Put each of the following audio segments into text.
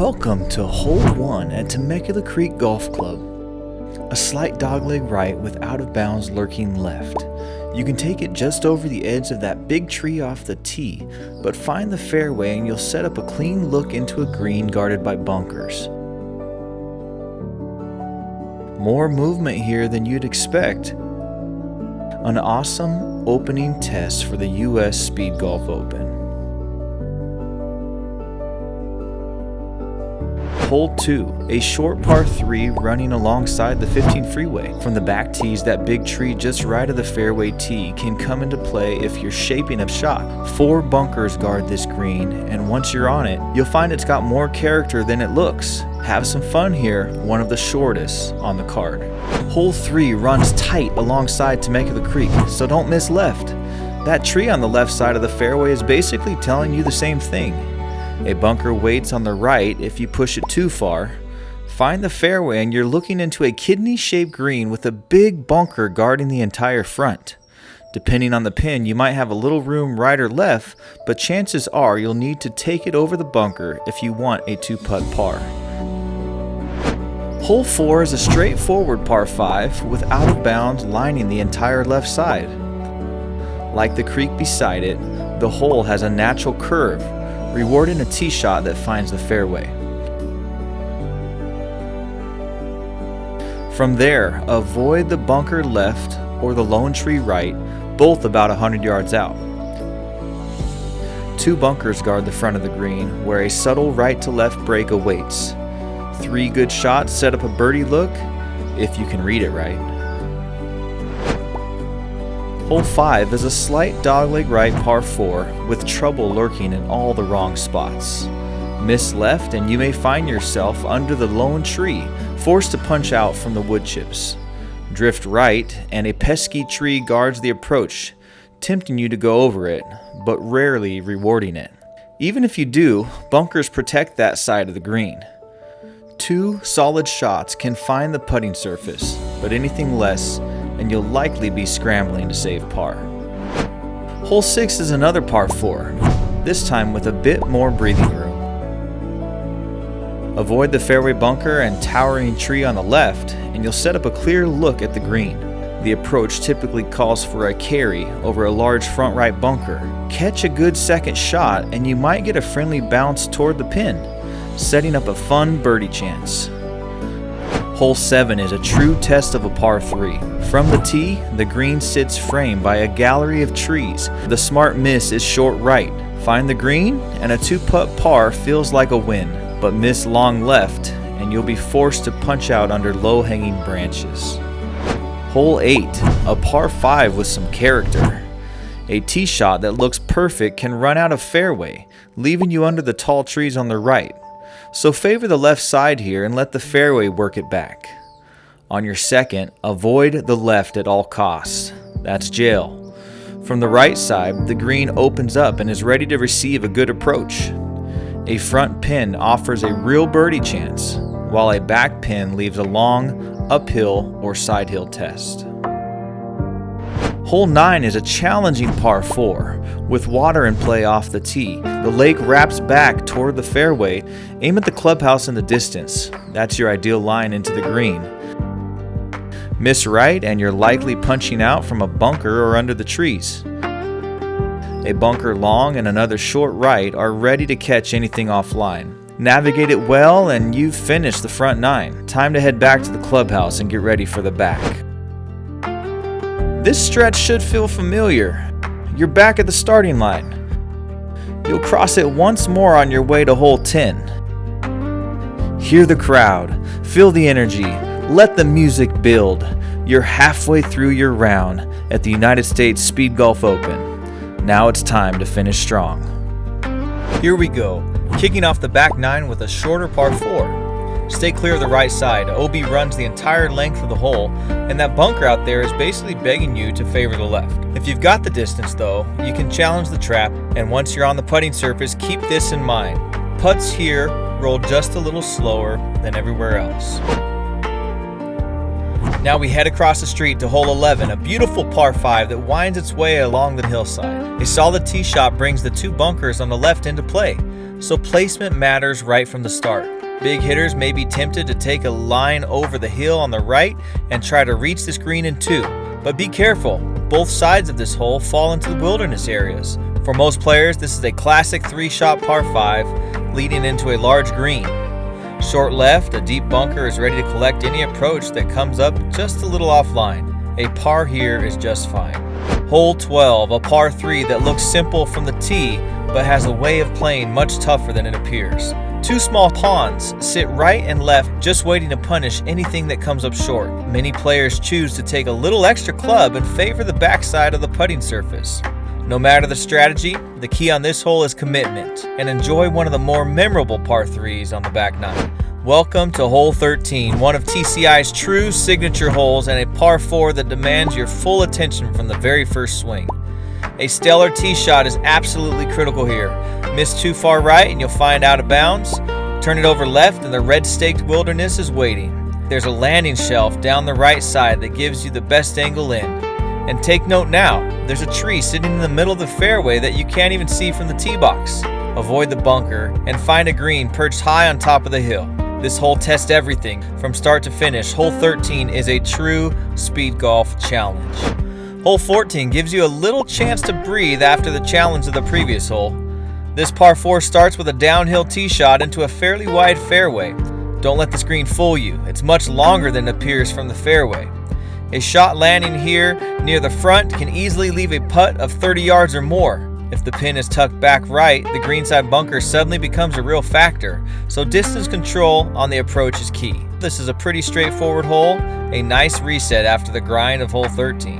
Welcome to Hole 1 at Temecula Creek Golf Club. A slight dogleg right with out of bounds lurking left. You can take it just over the edge of that big tree off the tee, but find the fairway and you'll set up a clean look into a green guarded by bunkers. More movement here than you'd expect. An awesome opening test for the US Speedgolf Open. Hole 2, a short par 3 running alongside the 15 freeway. From the back tees, that big tree just right of the fairway tee can come into play if you're shaping a shot. 4 bunkers guard this green, and once you're on it, you'll find it's got more character than it looks. Have some fun here, one of the shortest on the card. Hole 3 runs tight alongside Temecula Creek, so don't miss left. That tree on the left side of the fairway is basically telling you the same thing. A bunker waits on the right if you push it too far. Find the fairway and you're looking into a kidney-shaped green with a big bunker guarding the entire front. Depending on the pin, you might have a little room right or left, but chances are you'll need to take it over the bunker if you want a 2-putt par. Hole 4 is a straightforward par 5 with out of bounds lining the entire left side. Like the creek beside it, the hole has a natural curve, rewarding a tee shot that finds the fairway. From there, avoid the bunker left or the lone tree right, both about 100 yards out. 2 bunkers guard the front of the green, where a subtle right to left break awaits. 3 good shots set up a birdie look, if you can read it right. Hole 5 is a slight dogleg right par 4 with trouble lurking in all the wrong spots. Miss left and you may find yourself under the lone tree, forced to punch out from the wood chips. Drift right and a pesky tree guards the approach, tempting you to go over it, but rarely rewarding it. Even if you do, bunkers protect that side of the green. 2 solid shots can find the putting surface, but anything less and you'll likely be scrambling to save par. Hole 6 is another par 4, this time with a bit more breathing room. Avoid the fairway bunker and towering tree on the left, and you'll set up a clear look at the green. The approach typically calls for a carry over a large front right bunker. Catch a good second shot and you might get a friendly bounce toward the pin, setting up a fun birdie chance. Hole 7 is a true test of a par 3. From the tee, the green sits framed by a gallery of trees. The smart miss is short right. Find the green, and a 2-putt par feels like a win, but miss long left, and you'll be forced to punch out under low-hanging branches. Hole 8, a par 5 with some character. A tee shot that looks perfect can run out of fairway, leaving you under the tall trees on the right. So favor the left side here and let the fairway work it back. On your second, avoid the left at all costs. That's jail. From the right side, the green opens up and is ready to receive a good approach. A front pin offers a real birdie chance, while a back pin leaves a long uphill or side hill test. Hole 9 is a challenging par 4 with water in play off the tee. The lake wraps back toward the fairway. Aim at the clubhouse in the distance. That's your ideal line into the green. Miss right and you're likely punching out from a bunker or under the trees. A bunker long and another short right are ready to catch anything offline. Navigate it well and you've finished the front 9. Time to head back to the clubhouse and get ready for the back. This stretch should feel familiar. You're back at the starting line. You'll cross it once more on your way to hole 10. Hear the crowd, feel the energy, let the music build. You're halfway through your round at the United States Speedgolf Open. Now it's time to finish strong. Here we go, kicking off the back 9 with a shorter par 4. Stay clear of the right side. OB runs the entire length of the hole, and that bunker out there is basically begging you to favor the left. If you've got the distance though, you can challenge the trap, and once you're on the putting surface, keep this in mind. Putts here roll just a little slower than everywhere else. Now we head across the street to hole 11, a beautiful par 5 that winds its way along the hillside. A solid tee shot brings the 2 bunkers on the left into play. So placement matters right from the start. Big hitters may be tempted to take a line over the hill on the right and try to reach this green in two. But be careful, both sides of this hole fall into the wilderness areas. For most players, this is a classic 3-shot par 5 leading into a large green. Short left, a deep bunker is ready to collect any approach that comes up just a little offline. A par here is just fine. Hole 12, a par 3 that looks simple from the tee, but has a way of playing much tougher than it appears. 2 small ponds sit right and left, just waiting to punish anything that comes up short. Many players choose to take a little extra club and favor the backside of the putting surface. No matter the strategy, the key on this hole is commitment, and enjoy one of the more memorable par 3s on the back nine. Welcome to hole 13, one of TCI's true signature holes and a par 4 that demands your full attention from the very first swing. A stellar tee shot is absolutely critical here. Miss too far right and you'll find out of bounds. Turn it over left and the red-staked wilderness is waiting. There's a landing shelf down the right side that gives you the best angle in. And take note now, there's a tree sitting in the middle of the fairway that you can't even see from the tee box. Avoid the bunker and find a green perched high on top of the hill. This hole tests everything from start to finish. Hole 13 is a true speed golf challenge. Hole 14 gives you a little chance to breathe after the challenge of the previous hole. This par 4 starts with a downhill tee shot into a fairly wide fairway. Don't let this green fool you. It's much longer than it appears from the fairway. A shot landing here near the front can easily leave a putt of 30 yards or more. If the pin is tucked back right, the greenside bunker suddenly becomes a real factor, so distance control on the approach is key. This is a pretty straightforward hole, a nice reset after the grind of hole 13.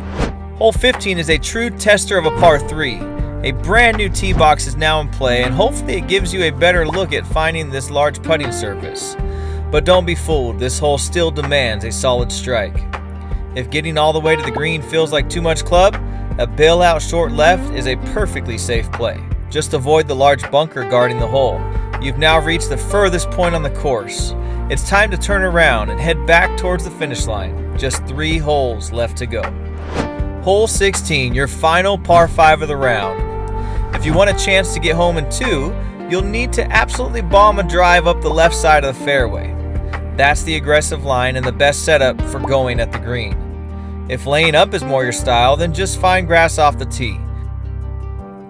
Hole 15 is a true tester of a par 3. A brand new tee box is now in play, and hopefully it gives you a better look at finding this large putting surface. But don't be fooled, this hole still demands a solid strike. If getting all the way to the green feels like too much club, a bailout short left is a perfectly safe play. Just avoid the large bunker guarding the hole. You've now reached the furthest point on the course. It's time to turn around and head back towards the finish line. Just 3 holes left to go. Hole 16, your final par 5 of the round. If you want a chance to get home in 2, you'll need to absolutely bomb a drive up the left side of the fairway. That's the aggressive line and the best setup for going at the green. If laying up is more your style, then just find grass off the tee.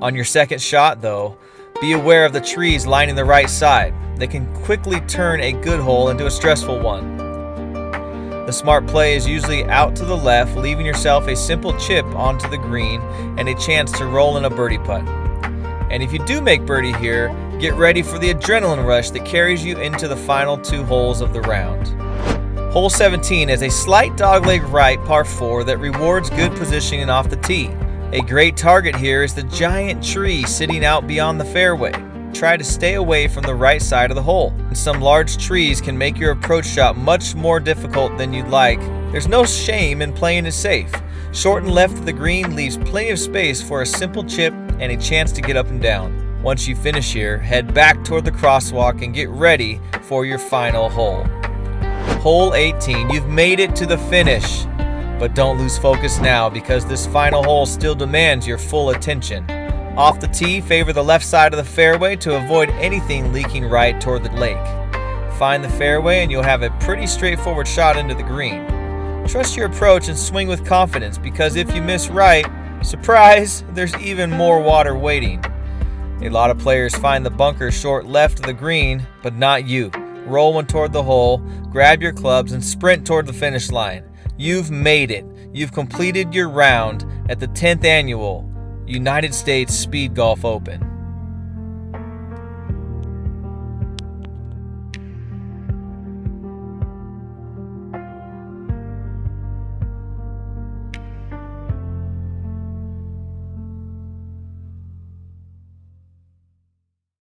On your second shot, though, be aware of the trees lining the right side. They can quickly turn a good hole into a stressful one. The smart play is usually out to the left, leaving yourself a simple chip onto the green and a chance to roll in a birdie putt. And if you do make birdie here, get ready for the adrenaline rush that carries you into the final 2 holes of the round. Hole 17 is a slight dogleg right par 4 that rewards good positioning off the tee. A great target here is the giant tree sitting out beyond the fairway. Try to stay away from the right side of the hole. Some large trees can make your approach shot much more difficult than you'd like. There's no shame in playing it safe. Short and left of the green leaves plenty of space for a simple chip and a chance to get up and down. Once you finish here, head back toward the crosswalk and get ready for your final hole. Hole 18, you've made it to the finish. But don't lose focus now because this final hole still demands your full attention. Off the tee, favor the left side of the fairway to avoid anything leaking right toward the lake. Find the fairway and you'll have a pretty straightforward shot into the green. Trust your approach and swing with confidence because if you miss right, surprise, there's even more water waiting. A lot of players find the bunker short left of the green, but not you. Roll one toward the hole, grab your clubs, and sprint toward the finish line. You've made it. You've completed your round at the 10th annual United States Speed Golf Open.